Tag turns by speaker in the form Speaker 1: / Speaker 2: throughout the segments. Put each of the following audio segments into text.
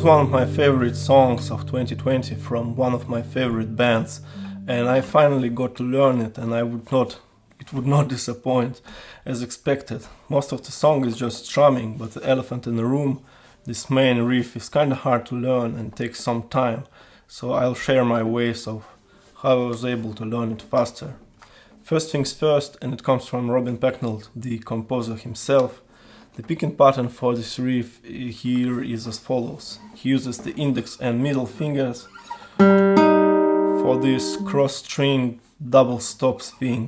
Speaker 1: is one of my favorite songs of 2020 from one of my favorite bands, and I finally got to learn it, and it would not disappoint as expected. Most of the song is just strumming, but the elephant in the room, this main riff, is kinda hard to learn and takes some time, so I'll share my ways of how I was able to learn it faster. First things first, and it comes from Robin Pecknold, the composer himself. The picking pattern for this riff here is as follows. He uses the index and middle fingers for this cross-string double stops thing.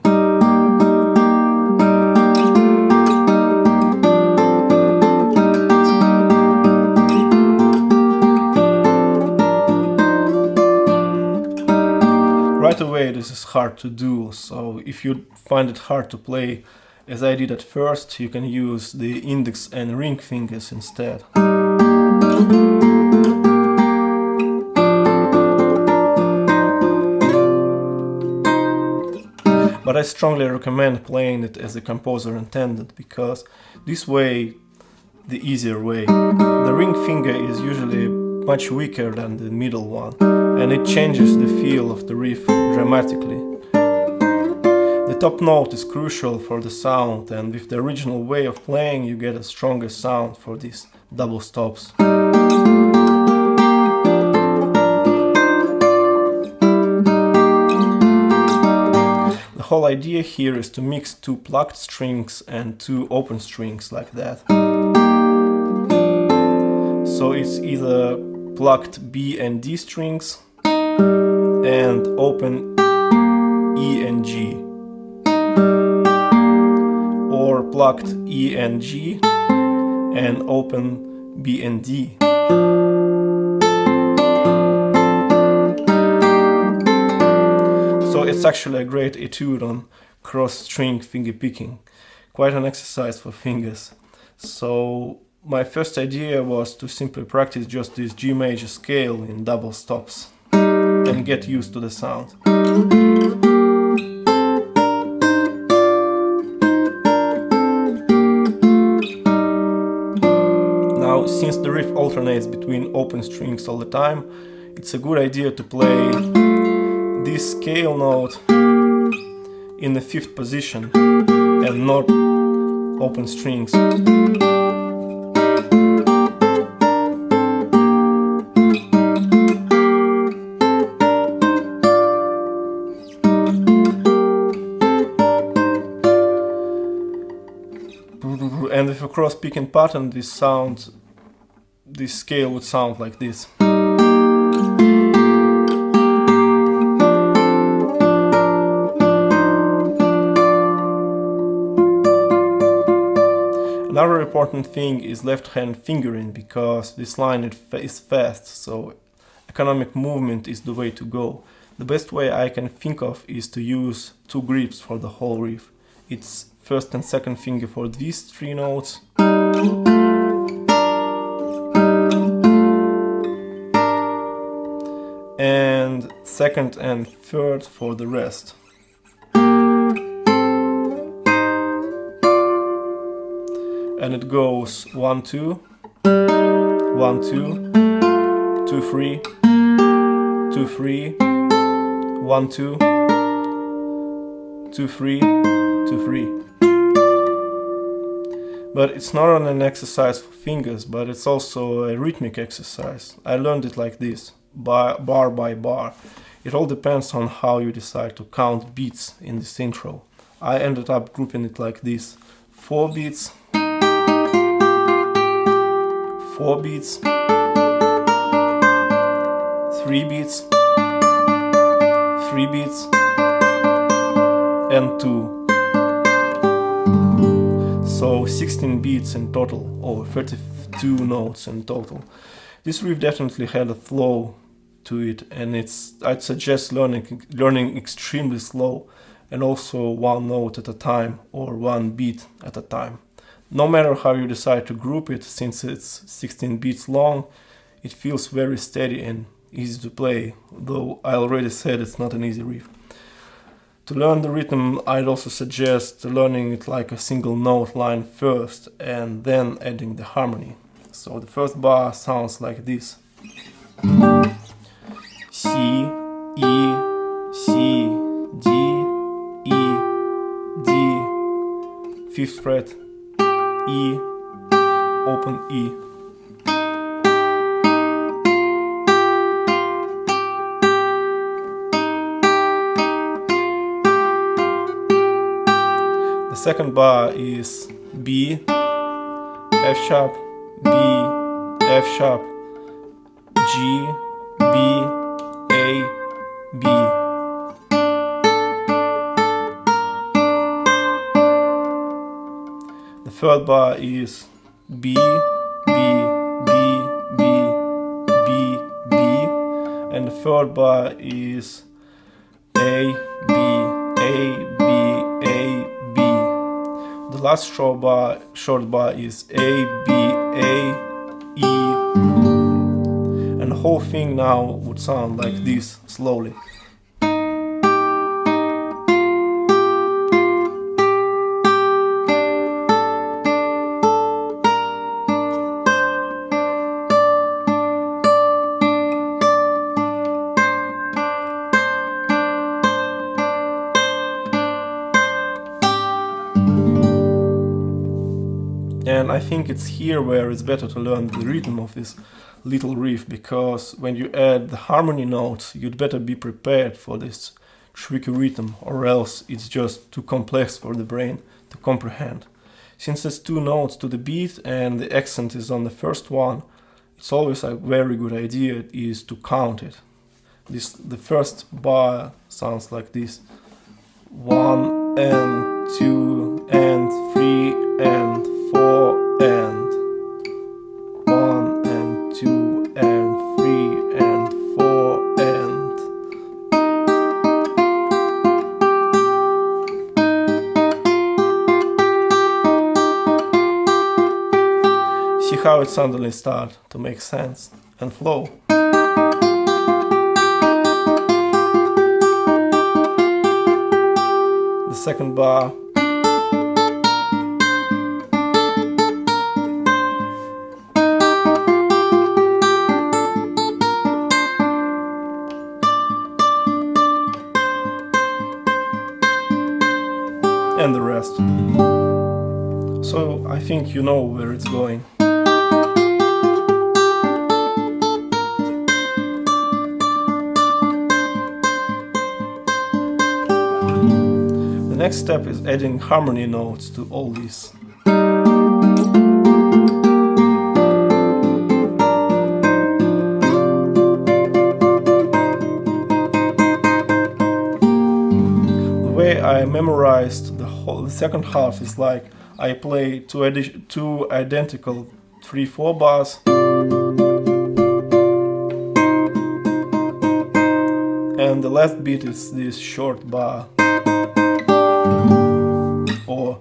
Speaker 1: Right away this is hard to do, so if you find it hard to play as I did at first, you can use the index and ring fingers instead. But I strongly recommend playing it as the composer intended, because this way, the easier way. The ring finger is usually much weaker than the middle one, and it changes the feel of the riff dramatically. The top note is crucial for the sound, and with the original way of playing you get a stronger sound for these double stops. The whole idea here is to mix two plucked strings and two open strings like that. So it's either plucked B and D strings and open E and G, or plucked E and G and open B and D. So it's actually a great etude on cross-string finger picking, quite an exercise for fingers. So my first idea was to simply practice just this G major scale in double stops and get used to the sound. Now, since the riff alternates between open strings all the time, it's a good idea to play this scale note in the 5th position and not open strings. And with a cross-picking pattern, this scale would sound like this. Another important thing is left-hand fingering, because this line is fast, so economic movement is the way to go. The best way I can think of is to use 2 grips for the whole riff. It's first and second finger for these 3 notes, and second and third for the rest. And it goes 1 2 1 2 2 3 2 3 1 2 2 3 2 3. But it's not only an exercise for fingers, but it's also a rhythmic exercise. I learned it like this, bar by bar. It all depends on how you decide to count beats in this intro. I ended up grouping it like this: 4 beats, 4 beats, 3 beats, 3 beats, and 2. So 16 beats in total, or 32 notes in total. This riff definitely had a flow to it, and I'd suggest learning extremely slow, and also 1 note at a time or 1 beat at a time. No matter how you decide to group it, since it's 16 beats long, it feels very steady and easy to play, though I already said it's not an easy riff. To learn the rhythm, I'd also suggest learning it like a single note line first and then adding the harmony. So the first bar sounds like this. C, E, C, D, E, D, 5th fret, E, open E. The second bar is B, F sharp, B, F sharp, G, B, A, B. The third bar is B, B, B, B, B, B, and the third bar is A, B, A, B, A, B. The last short bar is A, B, A, E, and the whole thing now would sound like this slowly. And I think it's here where it's better to learn the rhythm of this little riff, because when you add the harmony notes, you'd better be prepared for this tricky rhythm, or else it's just too complex for the brain to comprehend. Since it's 2 notes to the beat and the accent is on the first one, it's always a very good idea is to count it. The first bar sounds like this: 1 and 2 and 3 and 4 and 1 and 2 and 3 and 4 and. See how it suddenly starts to make sense and flow. The second bar. And the rest. So I think you know where it's going. The next step is adding harmony notes to all this. I memorized the second half is like I play two identical 3/4 bars, and the last beat is this short bar. Or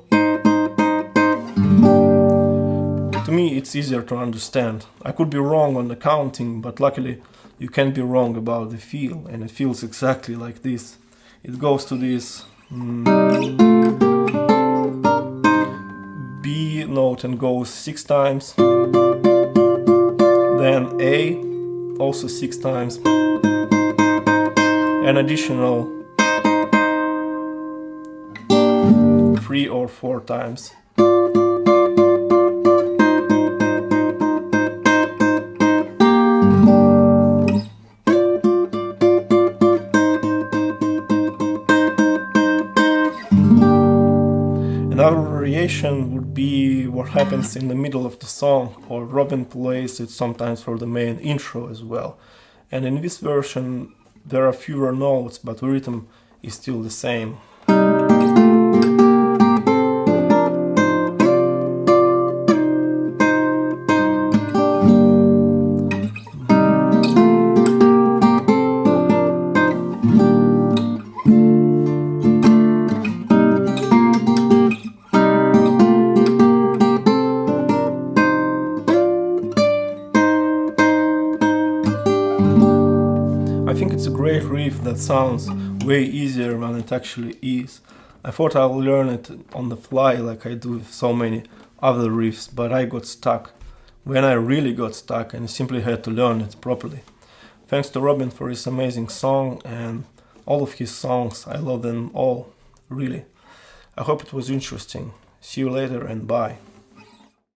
Speaker 1: to me it's easier to understand. I could be wrong on the counting, but luckily you can't be wrong about the feel, and it feels exactly like this. It goes to this B note and goes 6 times, then A also 6 times, an additional 3 or 4 times. Another variation would be what happens in the middle of the song, or Robin plays it sometimes for the main intro as well. And in this version there are fewer notes, but the rhythm is still the same. I think it's a great riff that sounds way easier than it actually is. I thought I'll learn it on the fly like I do with so many other riffs, but I got stuck when I really got stuck and simply had to learn it properly. Thanks to Robin for his amazing song and all of his songs. I love them all, really. I hope it was interesting. See you later and bye.